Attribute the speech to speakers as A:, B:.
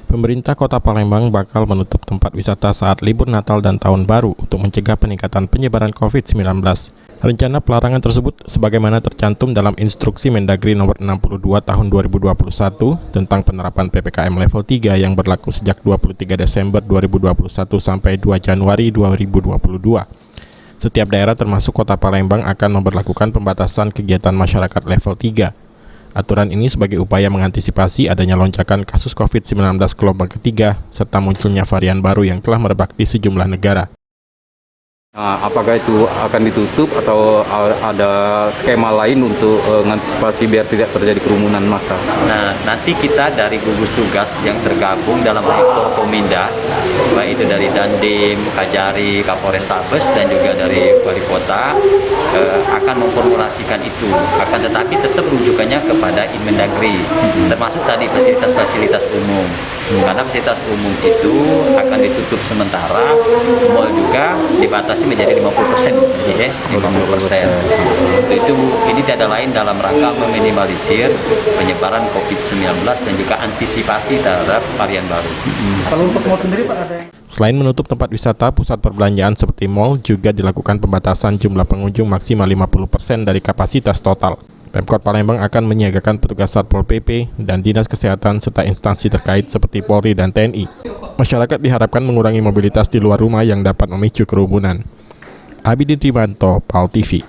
A: Pemerintah Kota Palembang bakal menutup tempat wisata saat libur Natal dan Tahun Baru untuk mencegah peningkatan penyebaran COVID-19. Rencana pelarangan tersebut sebagaimana tercantum dalam Instruksi Mendagri Nomor 62 Tahun 2021 tentang penerapan PPKM level 3 yang berlaku sejak 23 Desember 2021 sampai 2 Januari 2022. Setiap daerah termasuk Kota Palembang akan memberlakukan pembatasan kegiatan masyarakat level 3. Aturan ini sebagai upaya mengantisipasi adanya lonjakan kasus COVID-19 gelombang ketiga serta munculnya varian baru yang telah merebak di sejumlah negara.
B: Apakah itu akan ditutup atau ada skema lain untuk mengantisipasi biar tidak terjadi kerumunan massa?
C: Nah, nanti kita dari gugus tugas yang tergabung dalam Forkominda, baik itu dari Dandim, Kajari, Kapolrestabes dan juga dari Wali Kota, akan memformulasikan itu. Akan tetapi tetap rujukannya kepada Inmendagri, termasuk tadi fasilitas-fasilitas umum. Karena fasilitas umum itu akan ditutup sementara, mal juga dibatasi menjadi 50%, 50%. Untuk itu ini tidak lain dalam rangka meminimalisir penyebaran COVID-19 dan juga antisipasi terhadap varian baru.
D: Kalau untuk mal sendiri Pak ada yang...
A: Selain menutup tempat wisata, pusat perbelanjaan seperti mal juga dilakukan pembatasan jumlah pengunjung maksimal 50% dari kapasitas total. Pemkot Palembang akan menyiagakan petugas Satpol PP dan Dinas Kesehatan serta instansi terkait seperti Polri dan TNI. Masyarakat diharapkan mengurangi mobilitas di luar rumah yang dapat memicu kerumunan. Abidi Trimanto, PAL TV.